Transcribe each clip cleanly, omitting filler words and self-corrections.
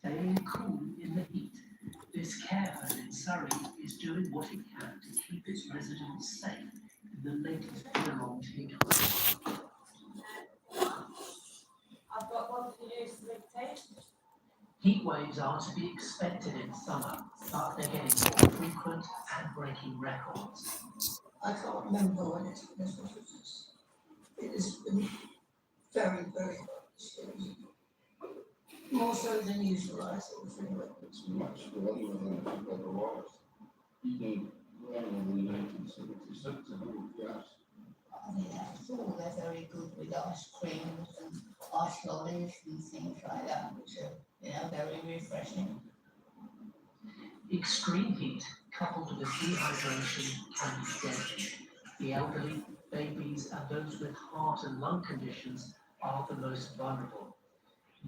staying cool in the heat. This care home in Surrey is doing what it can to keep its residents safe in the latest prolonged heat wave. I've got one for you, tape. Heat waves are to be expected in summer, but they're getting more frequent and breaking records. I can't remember when it's this. It has been very, very hot. More so than usual, I think. It's much warmer than it ever was. Even warmer than 1976, yes. I thought they're very good with ice creams and ice lollies and things like that, which are, very refreshing. Extreme heat coupled with dehydration can be deadly. The elderly, babies, and those with heart and lung conditions are the most vulnerable.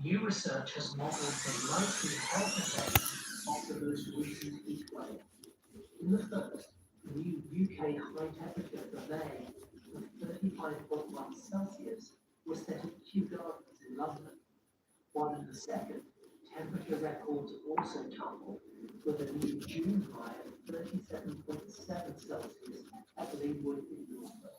New research has modelled the likely health effects of the most recent heat wave. In the first, new UK high temperature for May of 35.1 Celsius was set at Kew Gardens in London, while in the second, temperature records also tumbled with a new June high of 37.7 Celsius at Linwood in Norfolk.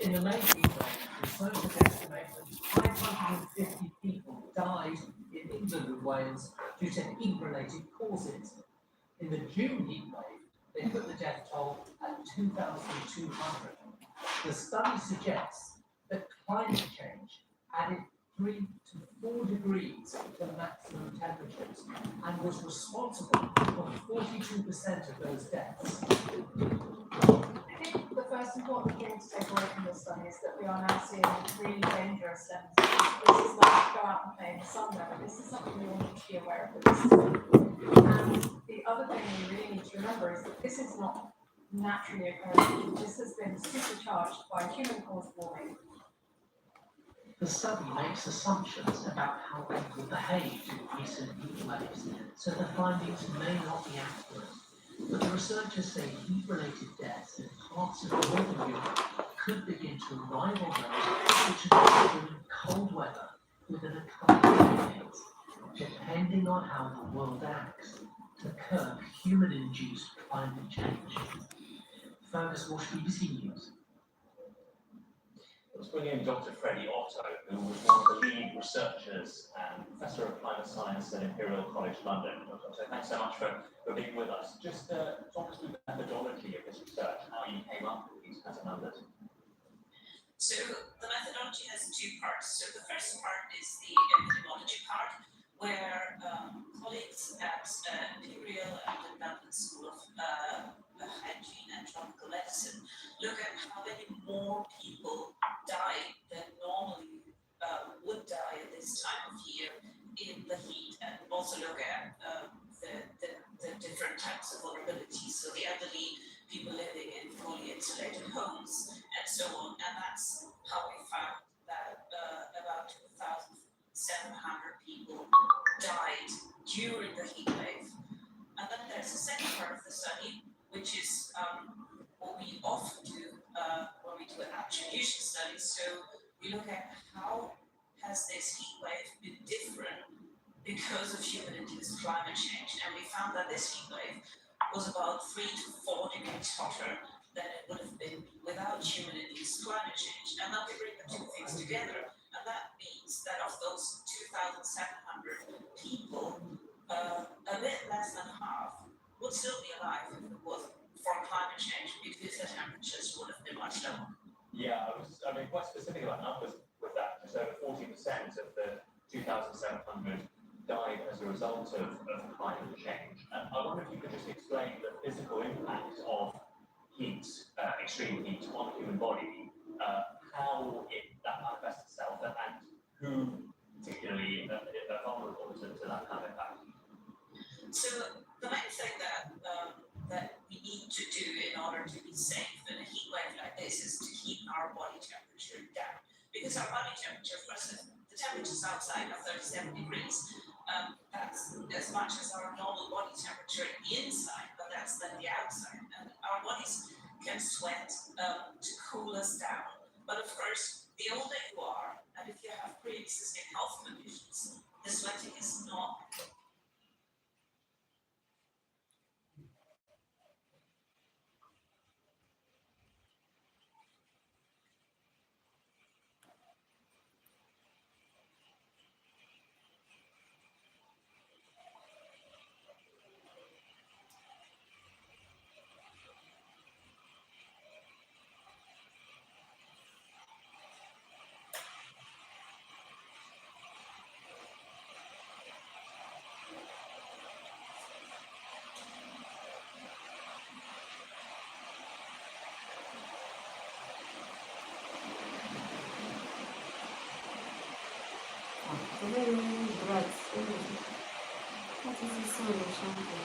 In the May heat wave, researchers estimate that 550 people died in England and Wales due to heat-related causes. In the June heat wave, they put the death toll at 2,200. The study suggests that climate change added 3 to 4 degrees to maximum temperatures and was responsible for 42% of those deaths. I think the first important thing to take away from this study is that we are now seeing really dangerous temperatures. This is not go out and play in the sun weather. This is something we all need to be aware of. And the other thing we really need to remember is that this is not naturally occurring. This has been supercharged by human-caused warming. The study makes assumptions about how people behaved in recent heat waves, so the findings may not be accurate. But the researchers say heat-related deaths in parts of northern Europe could begin to rival those which have occurred in cold weather within a couple of decades, depending on how the world acts to curb human-induced climate change. Fergus Walsh, BBC News. Let's bring in Dr. Freddie Otto, who was one of the lead researchers and Professor of Climate Science at Imperial College London. Dr. Otto, thanks so much for being with us. Just talk us through the methodology of this research, how you came up with these kinds of numbers. So the methodology has two parts. So the first part is the epidemiology part, where colleagues at Imperial and the London School of Hygiene and Tropical Medicine look at how many more people die than normally would die at this time of year in the heat, and also look at the different types of vulnerability. So the elderly, people living in fully insulated homes, and so on. And that's how we found that about 2,700 people died during the heat wave. And then there's a second part of the study, which is what we often do when we do attribution studies. So we look at how has this heat wave been different because of human-induced climate change. And we found that this heat wave was about 3 to 4 degrees hotter than it would have been without human-induced climate change. And then we bring the two things together. And that means that of those 2,700 people, a bit less than half would still be alive if it wasn't for climate change, because the temperatures would have been much lower. Yeah, I mean, quite specific about numbers with that. Just over 40% of the 2,700 died as a result of climate change. And I wonder if you could just explain the physical impact of heat, extreme heat on the human body, how that manifests itself, and who particularly are vulnerable to that kind of impact. So the main thing that we need to do in order to be safe in a heat wave like this is to keep our body temperature down. Because our body temperature, of course, the temperatures outside are 37 degrees. That's as much as our normal body temperature inside, but that's then the outside. And our bodies can sweat to cool us down. But of course, the older you are, and if you have pre-existing health conditions, the sweating right. That is the solution.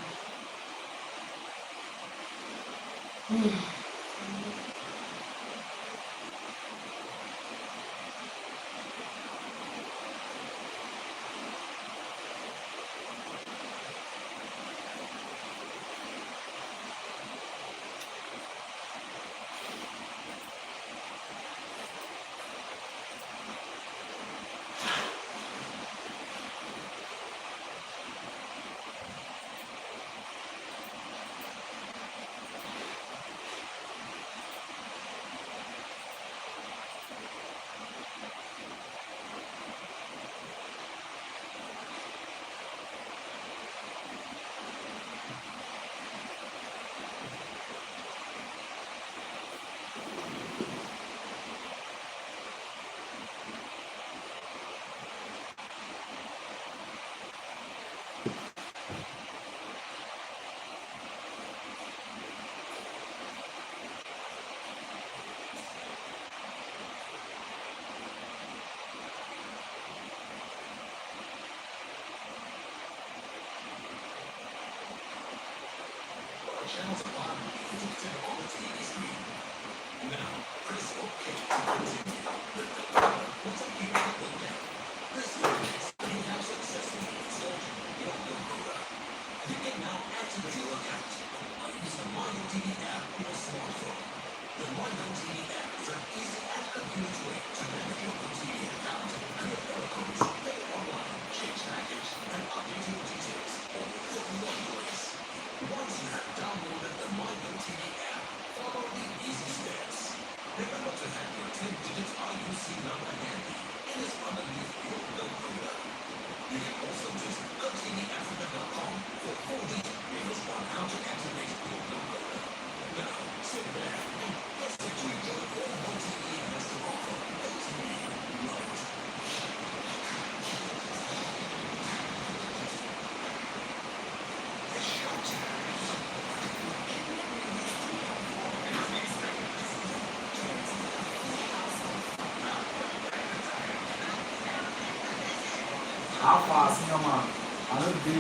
How fast, mama? I don't do,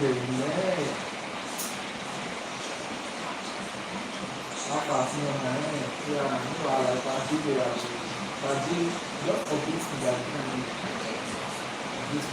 baby. How fast, mama? Yeah, you are like but you don't forget that this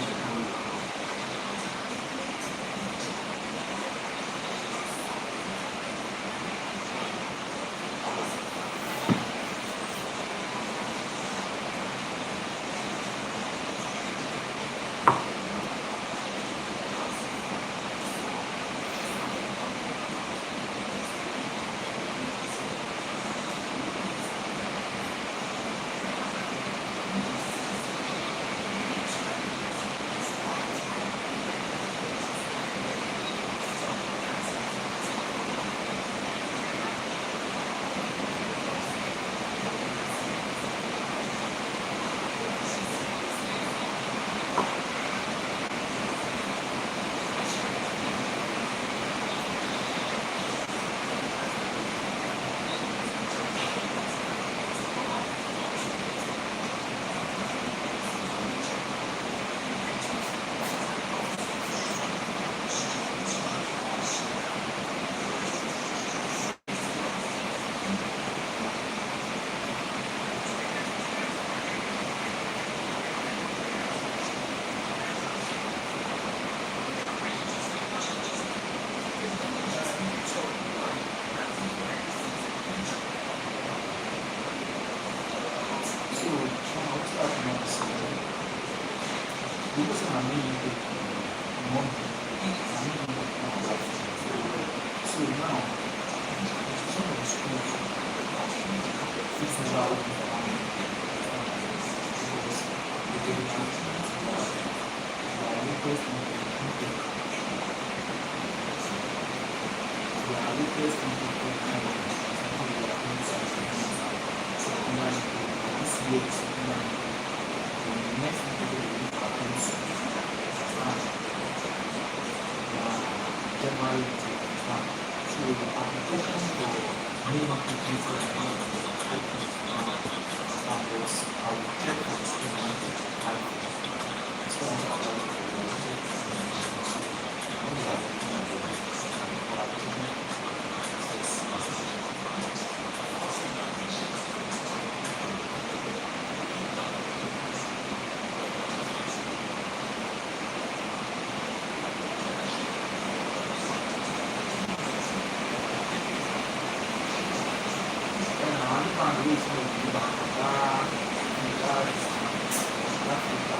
my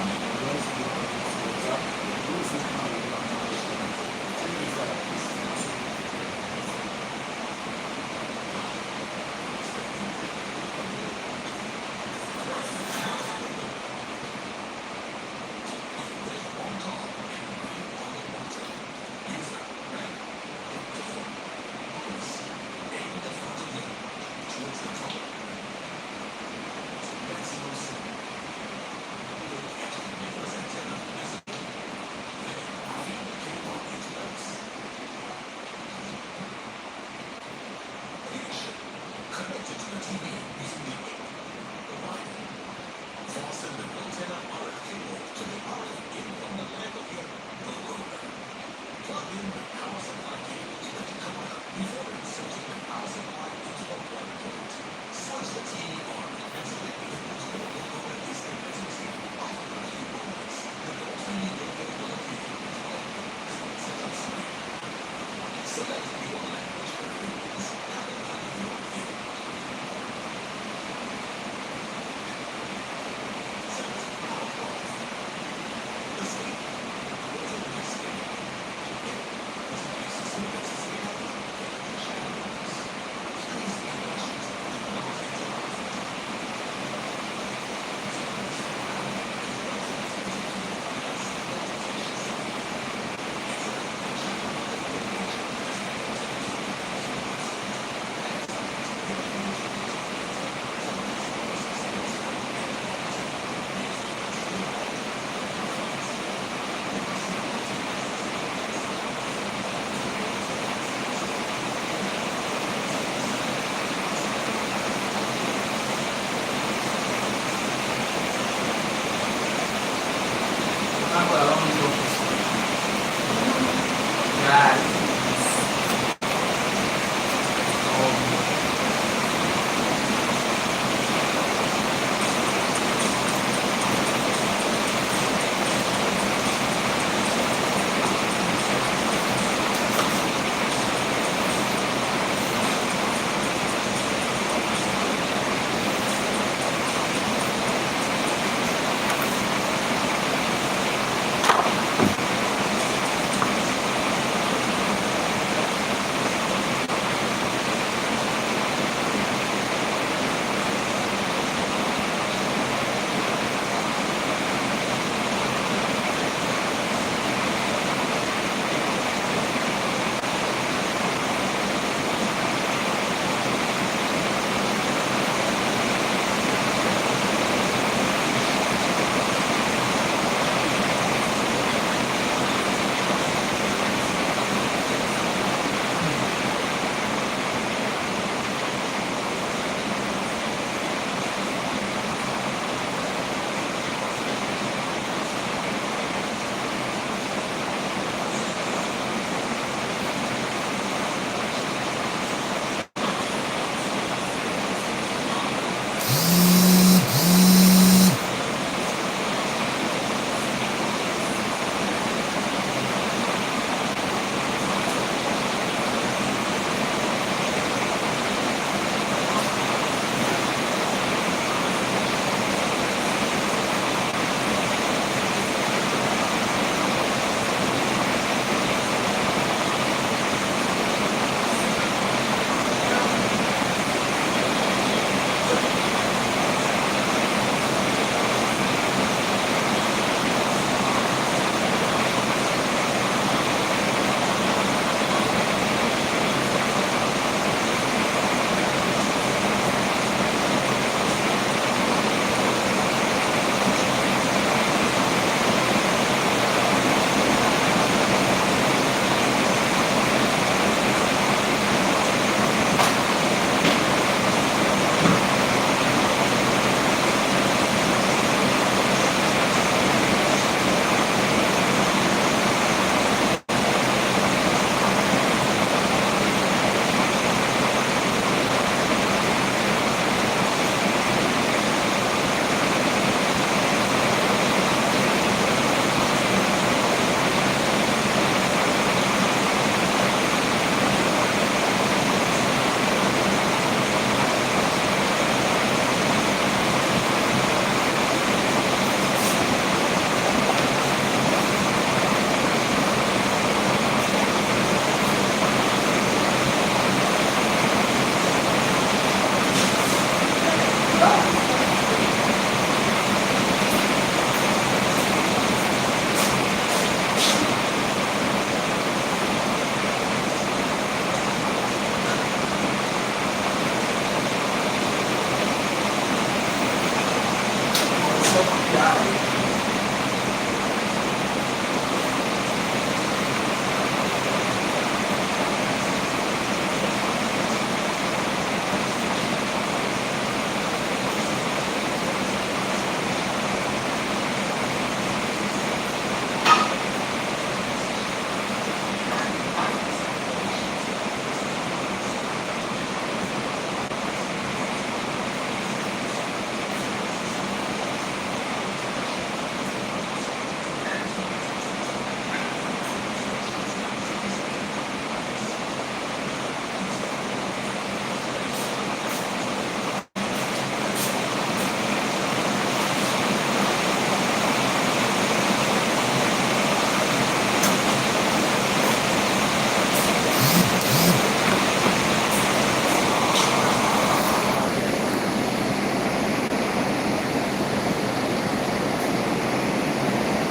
on